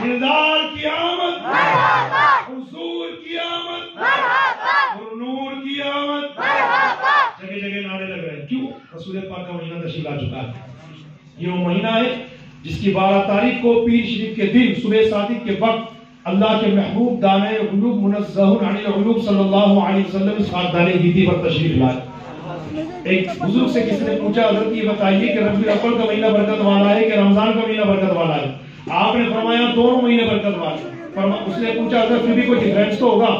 دلدار کی آمد، حضور کی آمد، اور نور کی آمد. جگہ جگہ نعرے لگ رہے ہیں. کیوں؟ رسول پاک کا مہینہ تشریف لا چکا ہے. یہ وہ مہینہ ہے جس کی 12 تاریخ کو پیر شریف کے دن صبح صادق کے وقت اللہ کے محبوب دانے قلوب منزہ عن القلوب صلی اللہ علیہ وسلم اس خاکدان گیتی پر تشریف لائے. ایک بزرگ سے کسی نے پوچھا حضرت یہ بتائیے کہ ربیع الاول کا مہینہ برکت والا ہے کہ رمضان کا مہینہ برکت والا ہے؟ آپ نے فرمایا دونوں مہینے برکت والے. اس نے پوچھا حضرت پھر بھی کوئی ڈفرینس تو ہوگا،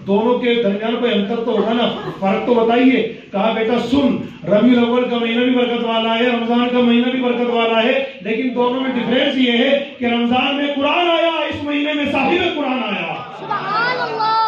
دونوں کے درمیان کوئی انتر تو ہوگا نا، فرق تو بتائیے. کہا بیٹا سن، ربیع الاول کا مہینہ بھی برکت والا ہے، رمضان کا مہینہ بھی برکت والا ہے، لیکن دونوں میں ڈفرینس یہ ہے کہ رمضان میں قرآن آیا، اس مہینے میں صاحب قرآن آیا.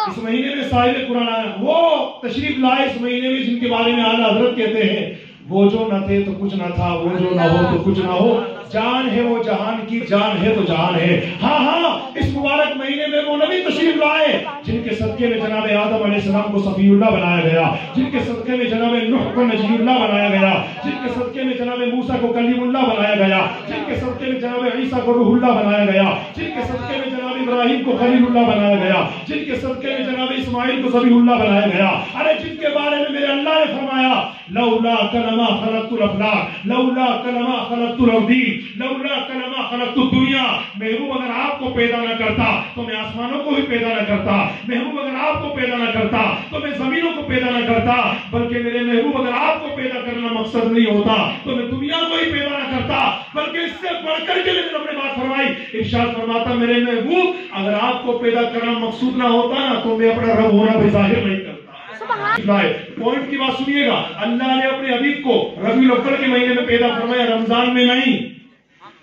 اس مہینے میں صاحب قرآن آیا. وہ تشریف لائے اس مہینے میں جن کے بارے میں اعلیٰ حضرت کہتے ہیں وہ جو نہ تھے تو کچھ نہ تھا، وہ جو نہ ہو تو کچھ نہ ہو، جان ہے وہ جہان کی، جان ہے تو جہان ہے. ہاں ہاں، اس مبارک مہینے میں وہ نبی تشریف لائے جن کے صدقے میں جناب آدم علیہ السلام کو صفی اللہ بنایا گیا، جن کے صدقے میں جناب نوح کو نجی اللہ بنایا گیا، جن کے صدقے میں جناب موسیٰ کو کلیم اللہ بنایا گیا، جن کے صدقے میں جناب عیسیٰ کو روح اللہ بنایا گیا، جن کے صدقے میں جناب ابراہیم کو خلیل اللہ بنایا گیا، جن کے صدقے میں جناب اسماعیل کو ذبیح اللہ بنایا گیا. ارے جن کے بارے میں میرے اللہ نے فرمایا لولا کلمہ خلقت الافلاک، لولا کلمہ خلقت الارضین، لولا کلمہ خلقت الدنیا. محبوب اگر آپ کو پیدا نہ کرتا تو میں آسمانوں کو بھی پیدا نہ کرتا. محبوب اگر آپ کو پیدا نہ کرتا تو میں زمینوں کو پیدا نہ کرتا. بلکہ میرے محبوب اگر آپ کو پیدا کرنا مقصد نہیں ہوتا تو میں دنیا کو ہی پیدا نہ کرتا. بلکہ اس سے بڑھ کر کے لیکن اپنے بات فرمائی، ارشاد فرماتا میرے محبوب اگر آپ کو پیدا کرنا مقصود نہ ہوتا نا تو میں اپنا رب ہونا بھی ظاہر نہیں کرتا. پوائنٹ کی بات سنیے گا. اللہ نے اپنے حبیب کو ربیع الاول کے مہینے میں پیدا فرمایا، رمضان میں نہیں.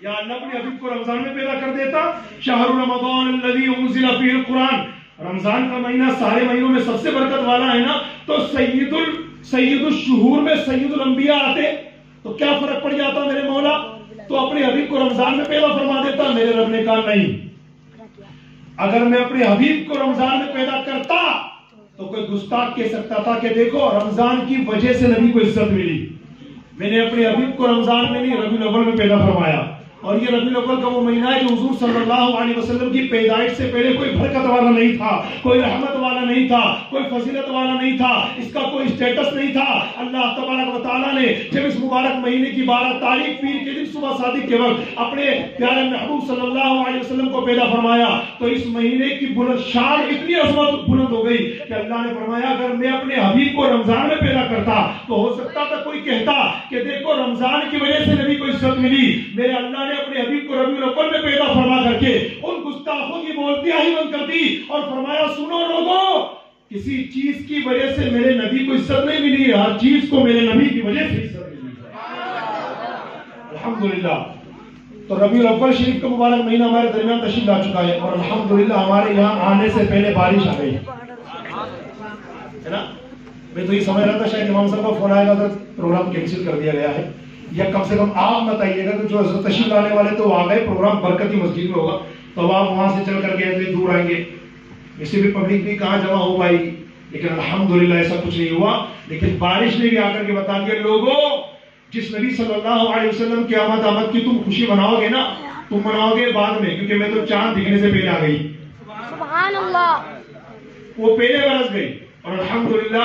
یا اللہ اپنے حبیب کو رمضان میں پیدا کر دیتا. شہر رمضان الذی انزل فیہ القرآن، رمضان کا مہینہ سارے مہینوں میں سب سے برکت والا ہے نا، تو سید الشہور میں سید الانبیاء آتے تو کیا فرق پڑ جاتا میرے مولا؟ تو اپنے حبیب کو رمضان میں پیدا فرما دیتا. میرے رب نے کہا نہیں، اگر میں اپنے حبیب کو رمضان میں پیدا کرتا تو کوئی گستاخ کہہ سکتا تھا کہ دیکھو رمضان کی وجہ سے نبی کو عزت ملی. میں نے اپنے حبیب کو رمضان میں نہیں ربیع الاول میں پیدا فرمایا. اور یہ ربیع الاول کا وہ مہینہ ہے جو حضور صلی اللہ علیہ وسلم کی پیدائش سے پہلے کوئی برکت والا نہیں تھا، کوئی رحمت والا نہیں تھا، کوئی فضیلت والا نہیں تھا، اس کا کوئی اسٹیٹس نہیں تھا. اللہ تبارک و تعالیٰ نے جب اس مبارک مہینے کی 12 تاریخ پیر کے دن صبح صادق کے وقت اپنے پیارے محبوب صلی اللہ علیہ وسلم کو پیدا فرمایا تو اس مہینے کی بلند شان اتنی عظمت بلند ہو گئی کہ اللہ نے فرمایا اگر میں اپنے حبیب کو رمضان میں پیدا کرتا تو ہو سکتا تھا کوئی کہتا کہ دیکھو رمضان کی وجہ سے نبی کو عزت ملی. میرے اللہ نے اپنے حبیب کو ربیع الاول میں پیدا فرما کر کے ان گستاخوں کی بولتیاں ہی بند کر دی اور فرمایا سنو لوگوں، کسی چیز کی وجہ سے میرے نبی کو عزت نہیں ملی، ہر چیز کو میرے نبی کی وجہ سے عزت ملی. الحمدللہ. تو ربیع الاول شریف کا مبارک مہینہ ہمارے درمیان تشریف لا چکا ہے اور الحمدللہ ہمارے یہاں آنے سے پہلے بارش آ گئی ہے نا. میں تو یہ سمجھ رہا تھا شاید امام صاحب کا فون آئے گا تو پروگرام کینسل کر دیا گیا ہے، یا کم سے کم آپ بتائیے گا کہ جو حضرت تشریف لانے والے تو آ گئے، پروگرام برکتی مسجد میں ہوگا تو آپ وہاں سے چل کر کے ایسے دور آئیں گے. اس سے بھی پبلک بھی کہاں جمع ہو پائی، لیکن الحمدللہ ایسا کچھ نہیں ہوا. لیکن بارش نے بھی آ کر کے بتا دیا لوگوں جس نبی صلی اللہ علیہ وسلم کی آمد کی تم خوشی مناؤ گے نا، تم مناؤ گے بعد میں، کیونکہ میں تو چاند دکھنے سے پہلے آ گئی. سبحان اللہ. وہ پہلے برس گئی اور الحمدللہ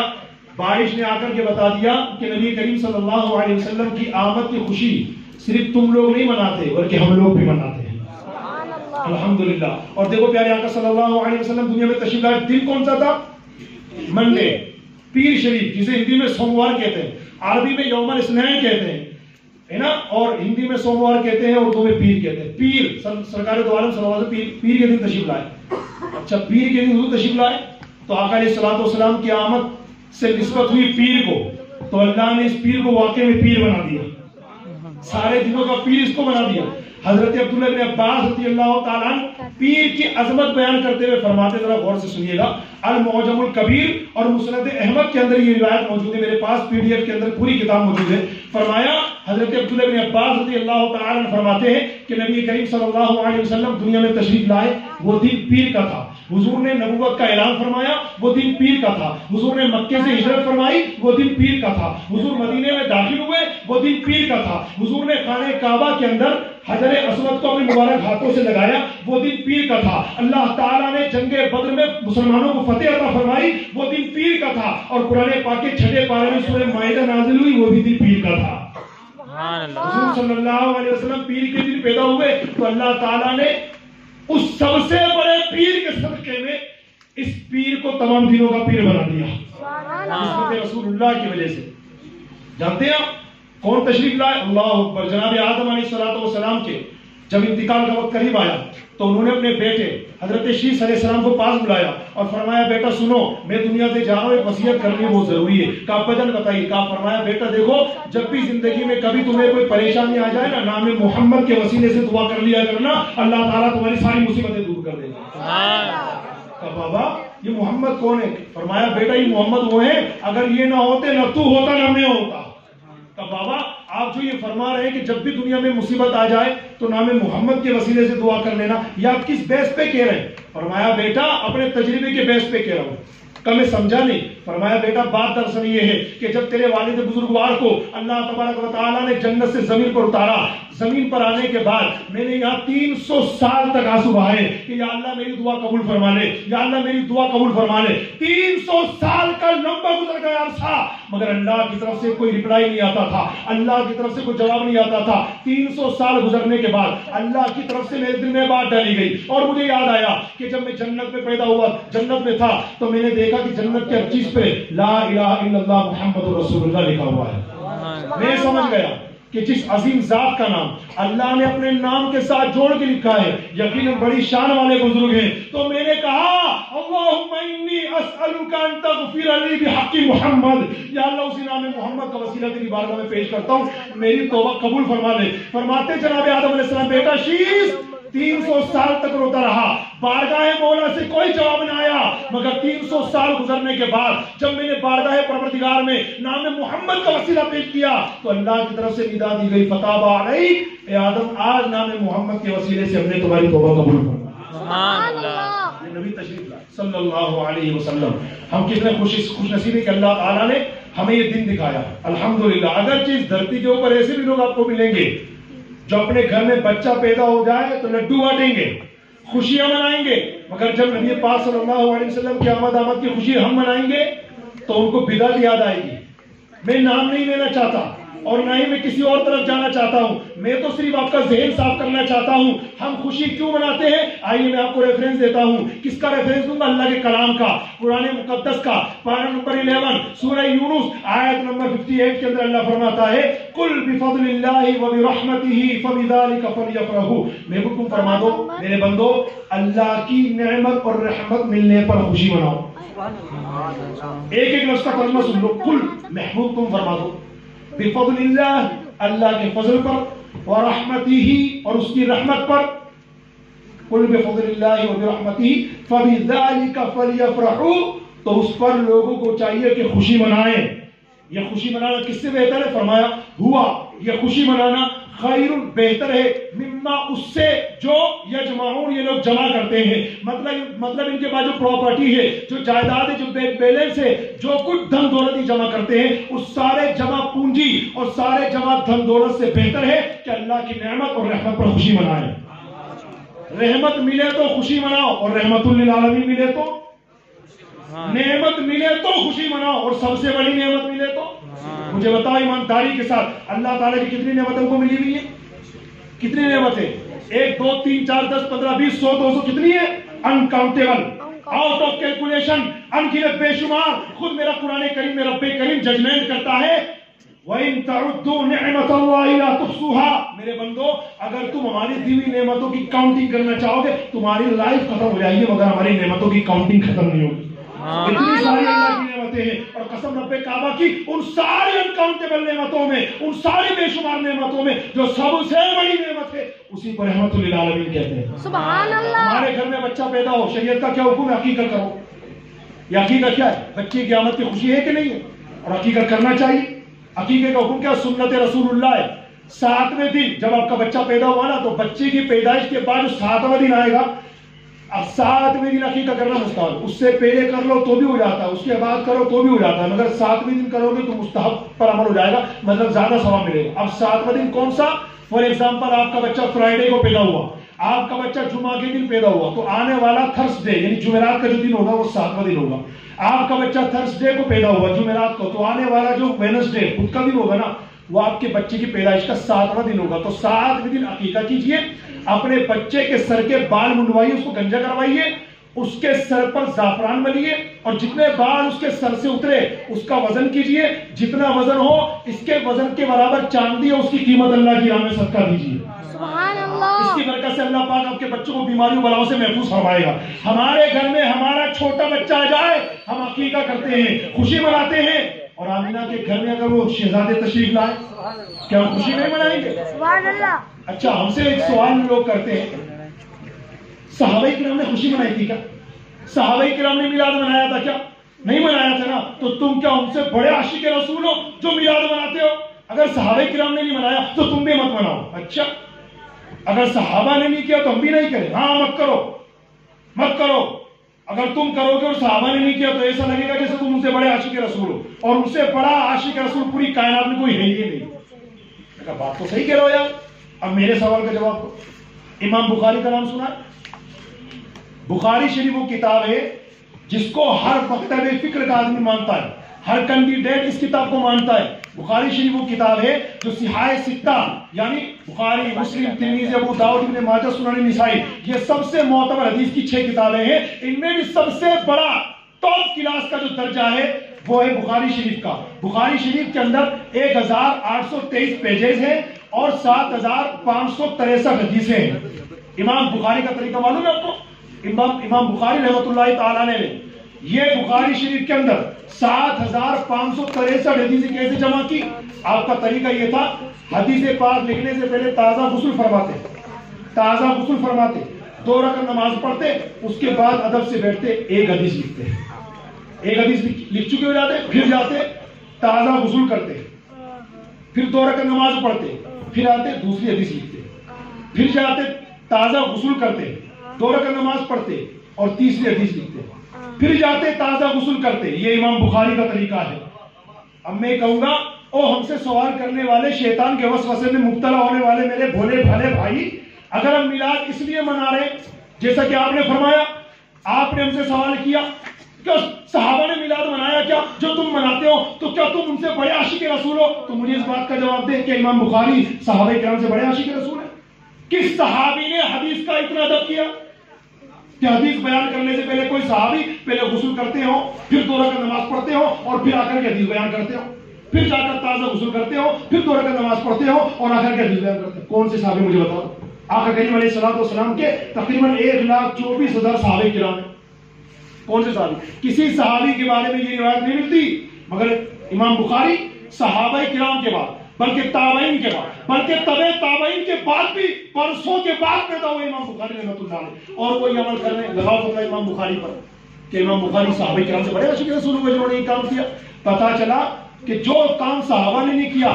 بارش نے آ کر کے بتا دیا کہ نبی کریم صلی اللہ علیہ وسلم کی آمد کی خوشی صرف تم لوگ نہیں مناتے بلکہ ہم لوگ بھی مناتے ہیں. الحمدللہ. اور دیکھو پیارے آقا صلی اللہ علیہ وسلم دنیا میں تشریف لائے، دن کون سا تھا؟ منڈے، پیر شریف، جسے ہندی میں سوموار کہتے ہیں، عربی میں یوم الاثنین کہتے ہیں ہے نا، اور ہندی میں سوموار کہتے ہیں، اردو میں پیر کہتے ہیں. پیر سرکار دو عالم صلی اللہ علیہ وسلم پیر کے دن تشریف لائے. اچھا پیر کے دن حضور تشریف لائے تو آقا علیہ الصلوۃ والسلام کی آمد سے نسبت ہوئی پیر کو، تو اللہ نے اس پیر کو واقع میں پیر بنا دیا، سارے دنوں کا پیر اس کو بنا دیا. حضرت عبداللہ بن عباس رضی اللہ تعالیٰ پیر کی عظمت بیان کرتے ہوئے فرماتے، ذرا غور سے سنیے گا، المعجم الکبیر اور مسند احمد کے اندر یہ روایت موجود ہے، میرے پاس پی ڈی ایف کے اندر پوری کتاب موجود ہے. فرمایا حضرت عبداللہ بن عباس رضی اللہ تعالیٰ فرماتے ہیں کہ نبی کریم صلی اللہ علیہ وسلم دنیا میں تشریف لائے، وہ دن پیر کا تھا. حضور نے نبوت کا اعلان فرمایا، وہ دن پیر کا تھا. حضور نے مکے سے ہجرت فرمائی، وہ دن پیر کا تھا. حضور مدینے میں داخل ہوئے، وہ دن پیر کا تھا. حضور نے خانہ کعبہ کے اندر حجر اسود کو اپنے مبارک ہاتھوں سے لگایا، وہ دن پیر کا تھا۔ اللہ تعالیٰ نے جنگ بدر میں مسلمانوں کو فتح عطا فرمائی، وہ دن پیر کا تھا۔ اور قرآن پاک کے 6 پارے میں سورہ مائدہ نازل ہوئی، وہ بھی دن پیر کا تھا۔ حضور صلی اللہ علیہ وسلم پیر کے دن پیدا ہوئے تو اللہ تعالیٰ نے اس سب سے بڑے پیر کے صدقے میں اس پیر کو تمام دنوں کا پیر بنا دیا، عصمت رسول اللہ کی وجہ سے۔ جانتے ہیں آپ کون تشریف لائے؟ اللہ اکبر، جناب آدم علیہ السلام کے جب انتقال کا وقت قریب آیا تو انہوں نے اپنے بیٹے حضرت شیس علیہ السلام کو پاس بلایا اور فرمایا بیٹا سنو، میں دنیا سے جا رہا ہوں، ایک وصیت کرنی بہت ضروری ہے۔ کہا ابا جان بتائیے۔ کہا فرمایا بیٹا دیکھو، جب بھی زندگی میں کبھی تمہیں کوئی پریشانی آ جائے نا، نام محمد کے وسیلے سے دعا کر لیا کرنا، اللہ تعالیٰ تمہاری ساری مصیبتیں دور کر دے گا۔ کہا بابا یہ محمد کون ہے؟ فرمایا بیٹا یہ محمد وہ ہیں، اگر یہ نہ ہوتے نہ تو ہوتا نہ میں ہوتا۔ کہا بابا آپ جو یہ فرما رہے ہیں کہ جب بھی دنیا میں مصیبت آ جائے تو نام محمد کے وسیلے سے دعا کر لینا، یہ آپ کس بیس پہ کہہ رہے ہیں؟ فرمایا بیٹا اپنے تجربے کے بیس پہ کہہ رہا ہوں۔ کہ میں سمجھا نہیں۔ فرمایا بیٹا بات دراصل یہ ہے کہ جب تیرے والد بزرگوار کو اللہ تبارک و تعالیٰ نے جنت سے زمین پر اتارا، زمین پر آنے کے بعد میں نے یہاں 300 سال تک آنسو بہائے کہ یا اللہ میری دعا قبول فرما لے، یا اللہ میری دعا قبول فرما لے۔ 300 سال کا لمبا گزر گیا عرصہ، مگر اللہ کی طرف سے کوئی رپلائی نہیں آتا تھا، اللہ کی طرف سے کوئی جواب نہیں آتا تھا۔ 300 سال گزرنے کے بعد اللہ کی طرف سے میرے دل میں بات ڈالی گئی اور مجھے یاد آیا کہ جب میں جنت میں پیدا ہوا، جنت میں تھا، تو میں نے دیکھا کہ جنت کے ہر چیز پہ لا الہ الا اللہ محمد رسول اللہ لکھا ہوا ہے۔ میں سمجھ گیا کہ جس عظیم ذات کا نام اللہ نے اپنے نام کے ساتھ جوڑ کے لکھا ہے، یقیناً بڑی شان والے بزرگ ہیں۔ تو میں نے کہا اللہم انی اسألک ان تغفر لی بحق محمد، یا اللہ اسی نام محمد کا وسیلہ تیری بارگاہ میں پیش کرتا ہوں، میری توبہ قبول فرما لے۔ فرماتے جناب آدم علیہ السلام بیٹا شیس 300 سال تک روتا رہا، بارگاہ مولا سے کوئی جواب نہ آیا، مگر 300 سال گزرنے کے بعد جب میں نے بارگاہ پروردگار میں نام محمد کا وسیلہ پیش کیا تو اللہ کی طرف سے ندا دی گئی فتاب علیہ، اے آدم آج نام محمد کے وسیلے سے ہم نے تمہاری توبہ قبول فرمائی۔ سبحان اللہ، یہ نبی تشریف لائے صلی اللہ علیہ وسلم۔ ہم کتنے خوش نصیب ہیں کہ اللہ تعالیٰ نے ہمیں یہ دن دکھایا الحمدللہ۔ اگرچہ اس دھرتی کے اوپر ایسے بھی لوگ آپ کو ملیں گے جو اپنے گھر میں بچہ پیدا ہو جائے تو لڈو بانٹیں گے، خوشیاں منائیں گے، مگر جب نبی پاک صلی اللہ علیہ وسلم کی آمد کی خوشی ہم منائیں گے تو ان کو بدعت یاد آئے گی۔ میں نام نہیں لینا چاہتا اور نہ ہی میں کسی اور طرف جانا چاہتا ہوں، میں تو صرف آپ کا ذہن صاف کرنا چاہتا ہوں۔ ہم خوشی کیوں مناتے ہیں؟ آئیے میں آپ کو ریفرنس دیتا ہوں۔ کس کا ریفرنس دوں گا؟ اللہ کے کلام کا، قرآن مقدس کا، پارہ نمبر 11 سورہ یونس آیت نمبر 58 کے اندر اللہ فرماتا ہے قل بفضل اللہ وبرحمتہ فبذلک فلیفرحوا۔ میں حکم فرما دو میرے بندو، اللہ کی نعمت اور رحمت ملنے پر خوشی مناؤ۔ ایک ایک لفظ کا ترجمہ سن لو۔ قل محبوب تم فرما دو بفضل اللہ، اللہ کے فضل پر، ورحمتہ اور اس کی رحمت پر، قل بفضل اللہ وبرحمتہ فبذلک فلیفرحوا، تو اس پر لوگوں کو چاہیے کہ خوشی منائیں۔ یہ خوشی منانا کس سے بہتر ہے؟ فرمایا ہوا یہ خوشی منانا خیر بہتر ہے مما اس سے جو یجمعون یہ لوگ جمع کرتے ہیں، مطلب ان کے پاس جو پراپرٹی ہے، جو جائیداد ہے، جو بینک بیلنس ہے، جو کچھ دھن دولت جمع کرتے ہیں، اس سارے جمع پونجی اور سارے جمع دھن دولت سے بہتر ہے کہ اللہ کی نعمت اور رحمت پر خوشی منائیں۔ رحمت ملے تو خوشی مناؤ اور رحمت للعالمین ملے تو، نعمت ملے تو خوشی مناؤ اور سب سے بڑی نعمت ملے تو۔ مجھے بتاؤ ایمانداری کے ساتھ اللہ تعالیٰ کی کتنی نعمت ہم کو ملی ہوئی ہے؟ کتنی نعمتیں؟ 1 2 3 4 10 15 20 100 200 کتنی ہے؟ انکاؤنٹیبل، آؤٹ آف کیلکولیشن، انگنت بے شمار۔ خود میرا قرآن کریم میں رب کریم ججمنٹ کرتا ہے وَإِن تَعُدُّوا نِعْمَةَ اللَّهِ لَا تُحْصُوهَا۔ میرے بندو اگر تم ہماری دی ہوئی نعمتوں کی کاؤنٹنگ کرنا چاہو گے تمہاری لائف ختم ہو جائے گی، مگر ہماری نعمتوں کی کاؤنٹنگ ختم نہیں ہوگی۔ اتنی ساری اللہ کی نعمتیں ہیں، اور قسم رب کعبہ کی ان ساری انکاؤنٹیبل نعمتوں میں، ان ساری بے شمار نعمتوں میں جو سب سے بڑی نعمت ہے اسی کو رحمت للعالمین کہتے ہیں۔ سبحان اللہ۔ ہمارے گھر میں بچہ پیدا ہو، شریعت کا کیا حکم ہے؟ عقیقہ کرو۔ یہ عقیقہ کیا ہے؟ بچے کی آمد کی خوشی ہے کہ نہیں ہے؟ اور عقیقہ کرنا چاہیے۔ عقیقے کا حکم کیا؟ سنت رسول اللہ ہے۔ 7ویں دن جب آپ کا بچہ پیدا ہوا نا تو بچے کی پیدائش کے بعد جو 7واں دن آئے گا، اب 7ویں دن عقیقہ کرنا مستحب، اس سے پہلے کر لو تو بھی ہو جاتا ہے، اس کے بعد کرو تو بھی ہو جاتا ہے، مگر 7ویں دن کرو گے تو مستحب پر عمل ہو جائے گا، مطلب زیادہ ثواب ملے گا۔ اب 7واں دن کون سا؟ فار ایگزامپل آپ کا بچہ فرائیڈے کو پیدا ہوا، آپ کا بچہ جمعہ کے دن پیدا ہوا، تو آنے والا تھرسڈے یعنی جمعرات کا جو دن ہوگا وہ 7واں دن ہوگا. آپ کا بچہ تھرسڈے کو پیدا ہوا جمعرات کو، تو آنے والا جو وینسڈے خود کا دن ہوگا نا وہ آپ کے بچے کی پیدائش کا 7واں دن ہوگا. تو 7ویں دن عقیقہ کیجئے، اپنے بچے کے سر کے بال منڈوائیے، اس کو گنجا کروائیے، اس کے سر پر زعفران ملیے، اور جتنے بال اس کے سر سے اترے اس کا وزن کیجئے، جتنا وزن ہو اس کے وزن کے برابر چاندی اور اس کی قیمت اللہ کی راہ میں صدقہ دیجئے. سبحان اللہ. اس کی برکت سے اللہ پاک آپ کے بچوں کو بیماریوں بلاؤں سے محفوظ فرمائے گا. ہمارے گھر میں ہمارا چھوٹا بچہ آ جائے ہم عقیقہ کرتے ہیں، خوشی مناتے ہیں. اور آمینہ کے گھر میں اگر وہ شہزادے تشریف لائے کیا ہم خوشی نہیں منائیں گے؟ سبحان اللہ. اچھا ہم سے ایک سوال لوگ کرتے ہیں، صحابہ کرام نے خوشی منائی تھی کیا؟ صحابہ کرام نے میلاد منایا تھا کیا؟ نہیں منایا تھا نا. تو تم کیا ان سے بڑے عاشق رسول ہو جو میلاد مناتے ہو؟ اگر صحابہ کرام نے نہیں منایا تو تم بھی مت مناؤ. اچھا اگر صحابہ نے نہیں کیا تو ہم بھی نہیں کریں. ہاں مت کرو مت کرو. اگر تم کرو گے اور صحابہ نے نہیں کیا تو ایسا لگے گا جیسے تم ان سے بڑے عاشق رسول ہو، اور ان سے بڑا عاشق رسول پوری کائنات میں کوئی ہے ہی نہیں. بات تو صحیح کہہ رہے ہو یار. اب میرے سوال کا جواب دو. امام بخاری کا نام سنا ہے؟ بخاری شریف وہ کتاب ہے جس کو ہر مکتب فکر کا آدمی مانتا ہے، ہر کینڈیڈیٹ اس کتاب کو مانتا ہے. بخاری شریف وہ کتاب ہے جو صحاح ستہ یعنی بخاری، مسلم، ترمذی، ابو داؤد، ابن ماجہ، سنن نسائی، یہ سب سے معتبر حدیث کی 6 کتابیں ہیں. ان میں بھی سب سے بڑا ٹاپ کلاس کا جو درجہ ہے وہ ہے بخاری شریف کا. بخاری شریف کے اندر 1823 پیجز ہیں اور 7563 حدیثیں ہیں. امام بخاری کا طریقہ معلوم ہے آپ کو؟ امام بخاری رحمۃ اللہ تعالیٰ نے یہ بخاری شریف کے اندر 7563 حدیثیں کیسے جمع کی؟ آپ کا طریقہ یہ تھا، حدیث پاک لکھنے سے پہلے تازہ غسل فرماتے، 2 رکعت نماز پڑھتے، اس کے بعد ادب سے بیٹھتے، ایک حدیث لکھتے، ایک حدیث لکھ چکے ہو جاتے، پھر جاتے تازہ غسل کرتے، پھر 2 رکعت نماز پڑھتے، پھر آتے دوسری حدیث لکھتے، پھر جاتے تازہ غسل کرتے، 2 رکعت نماز پڑھتے اور تیسری حدیث لکھتے، پھر جاتے تازہ غسل کرتے. یہ امام بخاری کا طریقہ ہے. اب میں کہوں گا او ہم سے سوال کرنے والے، شیطان کے وسوسے میں مبتلا ہونے والے میرے بھولے بھالے بھائی، اگر ہم میلاد اس لیے منا رہے جیسا کہ آپ نے فرمایا، آپ نے ہم سے سوال کیا کہ صحابہ نے میلاد منایا کیا جو تم مناتے ہو، تو کیا تم ان سے بڑے عاشق رسول ہو؟ تو مجھے اس بات کا جواب دے کہ امام بخاری صحابہ کرام سے بڑے عاشق رسول ہیں. کس صحابی نے حدیث کا اتنا ادب کیا کہ حدیث بیان کرنے سے پہلے کوئی صحابی پہلے غسل کرتے ہو، پھر 2 رکعت نماز پڑھتے ہو اور پھر آ کر کے حدیث بیان کرتے ہو، پھر جا کر تازہ غسل کرتے ہو، پھر 2 رکعت نماز پڑھتے ہو اور آ کر کے حدیث بیان کرتے ہو؟ کون سے صحابی مجھے بتاؤ. آقا کریم علیہ الصلوۃ والسلام کے تقریباً 1,24,000 صحابہ کرام ہیں. کون سے صحابی؟ کسی صحابی کے بارے میں یہ روایت نہیں ملتی، مگر امام بخاری صحابہ کرام کے بعد، بلکہ تابعین کے بعد، بلکہ تبع تابعین کے بعد بھی برسوں کے بعد پیدا ہوئے امام بخاری رحمۃ اللہ علیہ، اور وہ یہ عمل کرنے لگاؤ ہوتا ہے امام بخاری پر کہ امام بخاری صحابہ کرام سے بڑے عاشق رسول ہوئے جنہوں نے یہ کام کیا. پتا چلا کہ جو کام صحابہ نے نہیں کیا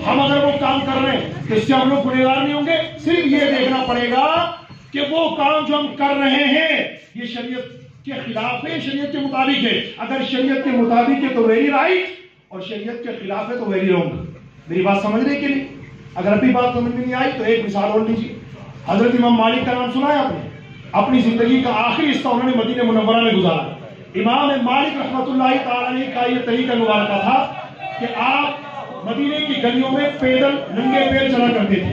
ہم اگر وہ کام کر رہے ہیں تو اس سے ہم لوگ گنہگار نہیں ہوں گے. صرف یہ دیکھنا پڑے گا کہ وہ کام جو ہم کر رہے ہیں یہ شریعت کے خلاف ہے، شریعت کے مطابق ہے. اگر شریعت کے مطابق ہے تو ویری رائٹ، اور شریعت کے خلاف ہے تو ویری رانگ. میری بات سمجھنے کے لیے اگر ابھی بات سمجھ میں نہیں آئی تو ایک مثال اور لیجیے. حضرت امام مالک کا نام سنا ہے آپ نے؟ اپنی زندگی کا آخری حصہ انہوں نے مدینہ منورہ میں گزارا. امام مالک رحمۃ اللہ تعالی کا یہ طریقہ مبارکہ تھا کہ آپ مدینے کی گلیوں میں پیدل ننگے پیر چلا کرتے تھے.